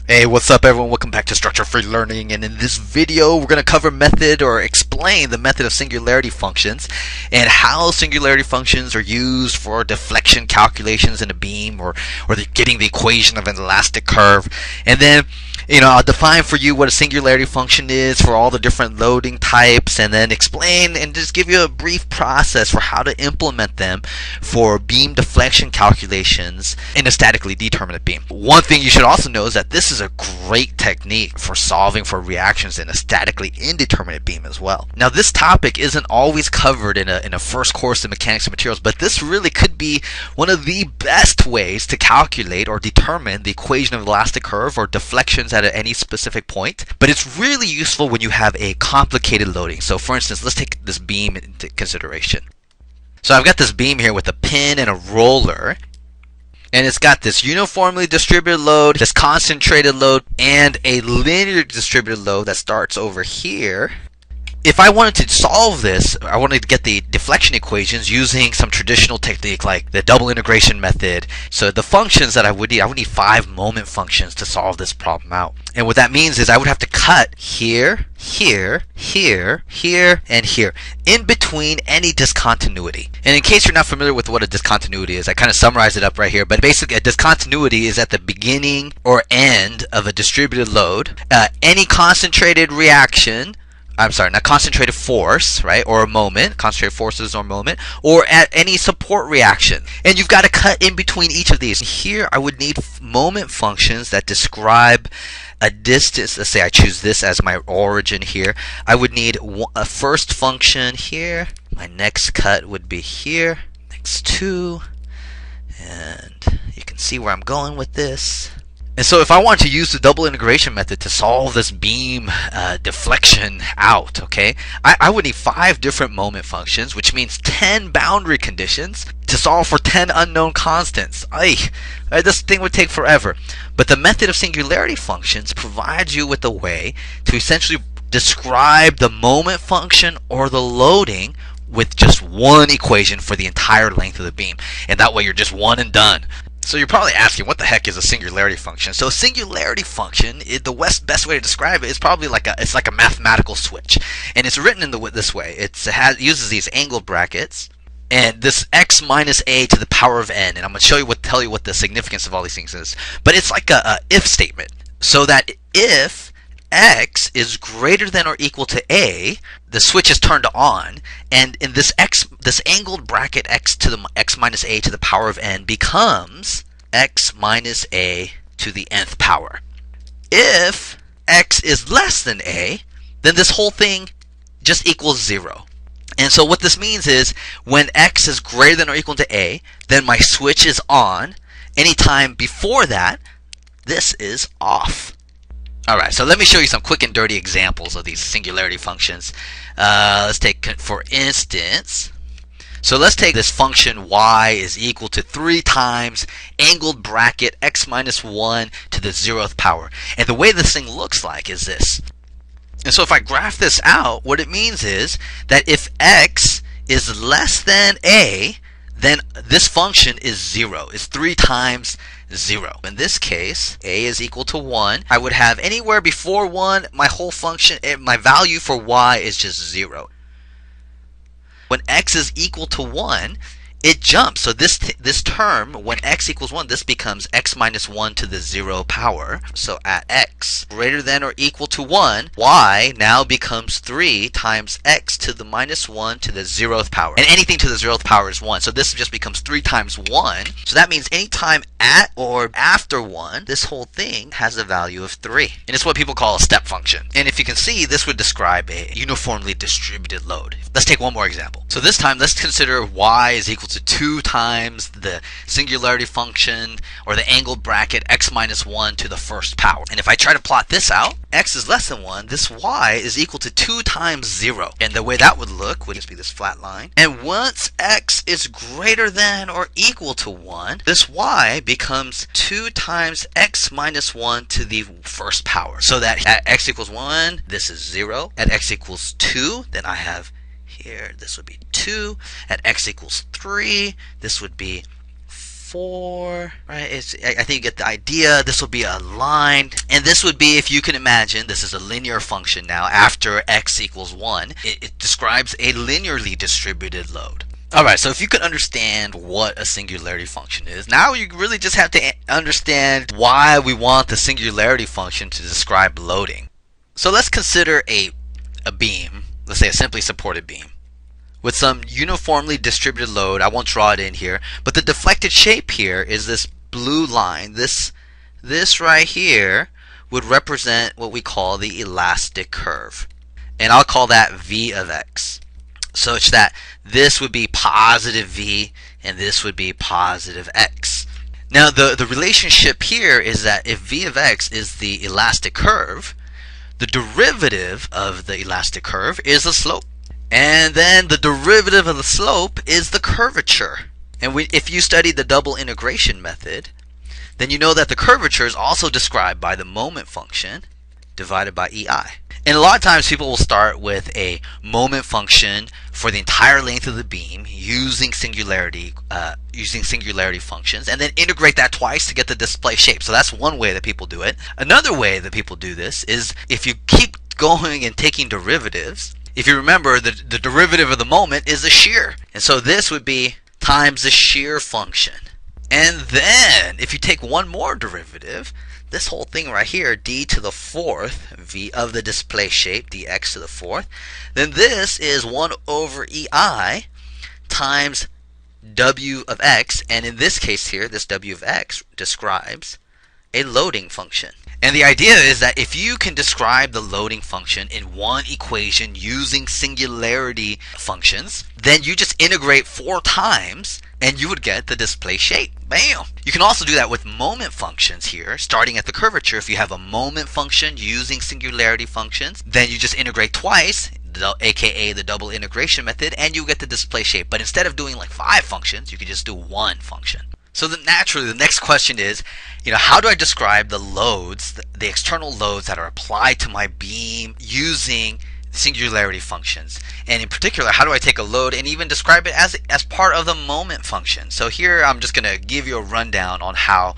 Hey, what's up everyone? Welcome back to Structure Free Learning, and in this video we're going to cover method or explain the method of singularity functions and how singularity functions are used for deflection calculations in a beam or getting the equation of an elastic curve. And then I'll define for you what a singularity function is for all the different loading types, and then explain and just give you a brief process for how to implement them for beam deflection calculations in a statically determinate beam. One thing you should also know is that this is a great technique for solving for reactions in a statically indeterminate beam as well. Now, this topic isn't always covered in a first course in mechanics and materials, but this really could be one of the best ways to calculate or determine the equation of elastic curve or deflections at any specific point. But it's really useful when you have a complicated loading. So for instance, let's take this beam into consideration. So I've got this beam here with a pin and a roller, and it's got this uniformly distributed load, this concentrated load, and a linear distributed load that starts over here. If I wanted to solve this, I wanted to get the deflection equations using some traditional technique like the double integration method. So the functions that I would need 5 moment functions to solve this problem out. And what that means is I would have to cut here, here, here, here, and here, in between any discontinuity. And in case you're not familiar with what a discontinuity is, I kind of summarize it up right here. But basically, a discontinuity is at the beginning or end of a distributed load. Any concentrated reaction, not concentrated force, right, or a moment, concentrated forces or moment, or at any support reaction. And you've got to cut in between each of these. Here, I would need moment functions that describe a distance. Let's say I choose this as my origin here. I would need a first function here. My next cut would be here, next 2, and you can see where I'm going with this. And so if I want to use the double integration method to solve this beam deflection out, okay, I would need 5 different moment functions, which means 10 boundary conditions to solve for 10 unknown constants. This thing would take forever. But the method of singularity functions provides you with a way to essentially describe the moment function or the loading with just one equation for the entire length of the beam. And that way you're just one and done. So you're probably asking, what the heck is a singularity function? So a singularity function, the best way to describe it is probably like a mathematical switch, and it's written in this way. It uses these angled brackets, and this x minus a to the power of n, and I'm going to tell you what the significance of all these things is. But it's like a if statement, so that if x is greater than or equal to a, the switch is turned on, and in this angled bracket, x minus a to the power of n becomes x minus a to the nth power. If x is less than a, then this whole thing just equals 0. And so what this means is when x is greater than or equal to a, then my switch is on. Anytime before that, this is off. Alright, so let me show you some quick and dirty examples of these singularity functions. Let's take, for instance, so let's take this function y is equal to 3 times angled bracket x minus 1 to the 0th power. And the way this thing looks like is this. And so if I graph this out, what it means is that if x is less than a, then this function is 0. It's 3 times 0. In this case, a is equal to 1. I would have anywhere before 1, my whole function, my value for y is just 0. When x is equal to 1, it jumps. So this term, when x equals 1, this becomes x minus 1 to the 0 power. So at x greater than or equal to 1, y now becomes 3 times x to the minus 1 to the 0th power. And anything to the 0th power is 1. So this just becomes 3 times 1. So that means anytime at or after 1, this whole thing has a value of 3. And it's what people call a step function. And if you can see, this would describe a uniformly distributed load. Let's take one more example. So this time, let's consider y is equal to 2 times the singularity function, or the angled bracket x minus 1 to the 1st power. And if I try to plot this out, x is less than 1, this y is equal to 2 times 0. And the way that would look would just be this flat line. And once x is greater than or equal to 1, this y becomes 2 times x minus 1 to the 1st power. So that at x equals 1, this is 0. At x equals 2, then I have here, this would be 2. At x equals 3, this would be 4, right? I think you get the idea. This will be a line, and this would be, if you can imagine, this is a linear function now. After x equals 1, it describes a linearly distributed load. Alright, so if you can understand what a singularity function is, now you really just have to understand why we want the singularity function to describe loading. So let's consider a beam, let's say a simply supported beam, with some uniformly distributed load. I won't draw it in here, but the deflected shape here is this blue line. This right here would represent what we call the elastic curve. And I'll call that V of x, such that this would be positive V and this would be positive x. Now the relationship here is that if V of x is the elastic curve, the derivative of the elastic curve is the slope. And then the derivative of the slope is the curvature. And if you studied the double integration method, then you know that the curvature is also described by the moment function divided by EI. And a lot of times people will start with a moment function for the entire length of the beam using singularity functions, and then integrate that twice to get the display shape. So that's one way that people do it. Another way that people do this is if you keep going and taking derivatives. If you remember, the derivative of the moment is the shear, and so this would be times the shear function. And then if you take one more derivative, this whole thing right here, d to the 4th, v of the display shape, dx to the 4th, then this is 1 over ei times w of x, and in this case here, this w of x describes a loading function. And the idea is that if you can describe the loading function in one equation using singularity functions, then you just integrate 4 times and you would get the display shape. Bam! You can also do that with moment functions here, starting at the curvature. If you have a moment function using singularity functions, then you just integrate twice, aka the double integration method, and you get the display shape. But instead of doing like 5 functions, you can just do 1 function. So naturally, the next question is, how do I describe the loads, the external loads that are applied to my beam using singularity functions? And in particular, how do I take a load and even describe it as part of the moment function? So here I'm just going to give you a rundown on how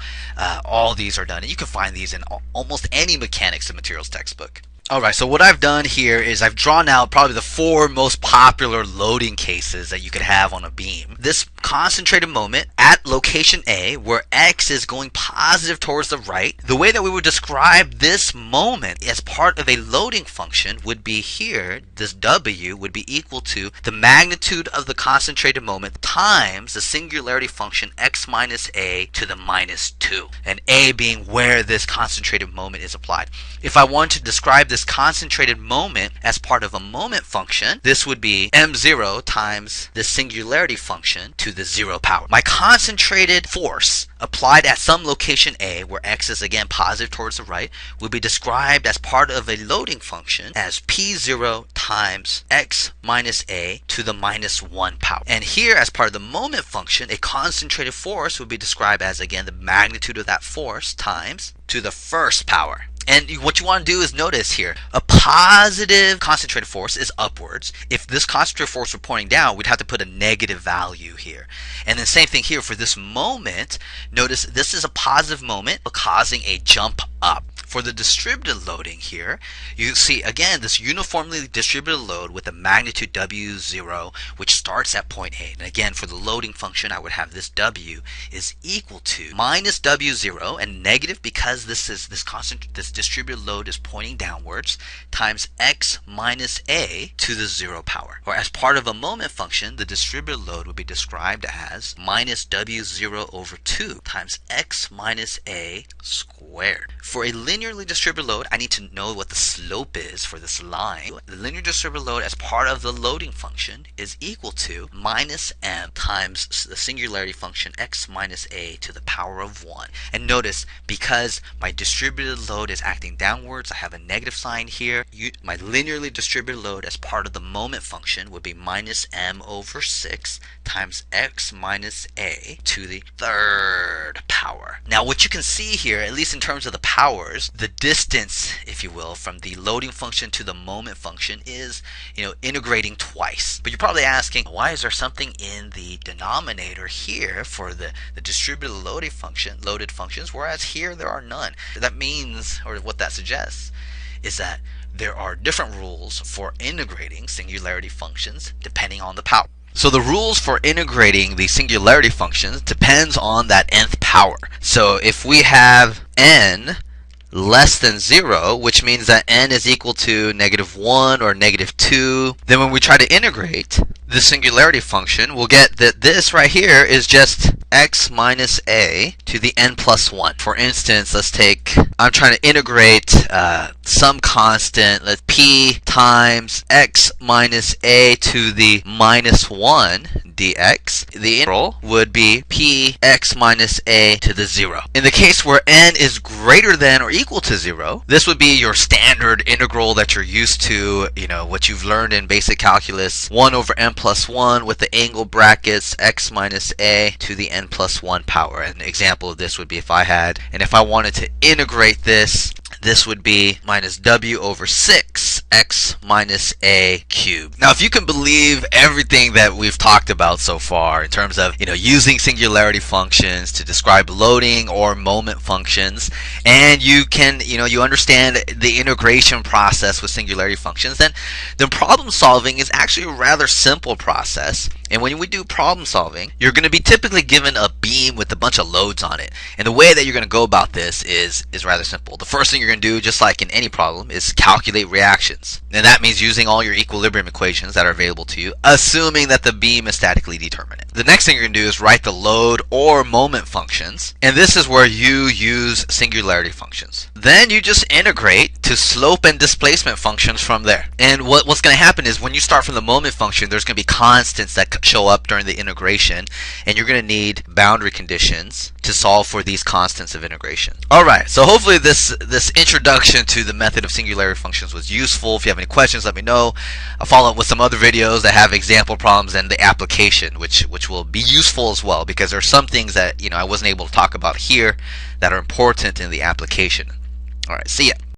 all these are done. And you can find these in almost any mechanics of materials textbook. Alright, so what I've done here is I've drawn out probably the 4 most popular loading cases that you could have on a beam. This concentrated moment at location A, where x is going positive towards the right, the way that we would describe this moment as part of a loading function would be here. This w would be equal to the magnitude of the concentrated moment times the singularity function x minus a to the minus 2, and a being where this concentrated moment is applied. If I want to describe this concentrated moment as part of a moment function, this would be m0 times the singularity function to the 0 power. My concentrated force applied at some location A, where x is again positive towards the right, would be described as part of a loading function as p0 times x minus a to the minus 1 power. And here, as part of the moment function, a concentrated force would be described as, again, the magnitude of that force times to the 1st power. And what you want to do is notice here, a positive concentrated force is upwards. If this concentrated force were pointing down, we'd have to put a negative value here. And the same thing here for this moment. Notice this is a positive moment causing a jump up. For the distributed loading here, you see again this uniformly distributed load with a magnitude W0, which starts at point A. And again, for the loading function, I would have this W is equal to minus W0 and negative, because this distributed load is pointing downwards, times x minus a to the 0 power. Or as part of a moment function, the distributed load would be described as minus W0 over 2 times x minus a squared. For a linearly distributed load, I need to know what the slope is for this line. The linear distributed load as part of the loading function is equal to minus m times the singularity function x minus a to the power of 1. And notice, because my distributed load is acting downwards, I have a negative sign here. My linearly distributed load as part of the moment function would be minus m over 6 times x minus a to the 3rd power. Now what you can see here, at least in terms of the power powers, the distance, if you will, from the loading function to the moment function is, integrating twice. But you're probably asking, why is there something in the denominator here for the distributed loaded functions, whereas here there are none? That means, or what that suggests, is that there are different rules for integrating singularity functions depending on the power. So the rules for integrating the singularity functions depends on that nth power. So if we have n less than 0, which means that n is equal to -1 or -2, then when we try to integrate the singularity function, we'll get that this right here is just x minus a to the n plus 1. For instance, let's take, I'm trying to integrate some constant, let's p times x minus a to the -1 dx. The integral would be p x minus a to the 0. In the case where n is greater than or equal to 0, this would be your standard integral that you're used to, what you've learned in basic calculus, 1 over n plus 1 with the angle brackets x minus a to the n plus 1 power. An example of this would be if I wanted to integrate this would be minus w over 6 x minus a cubed. Now, if you can believe everything that we've talked about so far in terms of using singularity functions to describe loading or moment functions, and you can you understand the integration process with singularity functions, then problem solving is actually a rather simple process. And when we do problem solving, you're going to be typically given a beam with a bunch of loads on it. And the way that you're going to go about this is rather simple. The first thing you're going to do, just like in any problem, is calculate reactions. And that means using all your equilibrium equations that are available to you, assuming that the beam is statically determinate. The next thing you're going to do is write the load or moment functions. And this is where you use singularity functions. Then you just integrate to slope and displacement functions from there. And what's going to happen is when you start from the moment function, there's going to be constants that show up during the integration, and you're going to need boundary conditions to solve for these constants of integration. Alright, so hopefully this introduction to the method of singularity functions was useful. If you have any questions, let me know. I'll follow up with some other videos that have example problems and the application, which will be useful as well, because there are some things that I wasn't able to talk about here that are important in the application. Alright, see ya.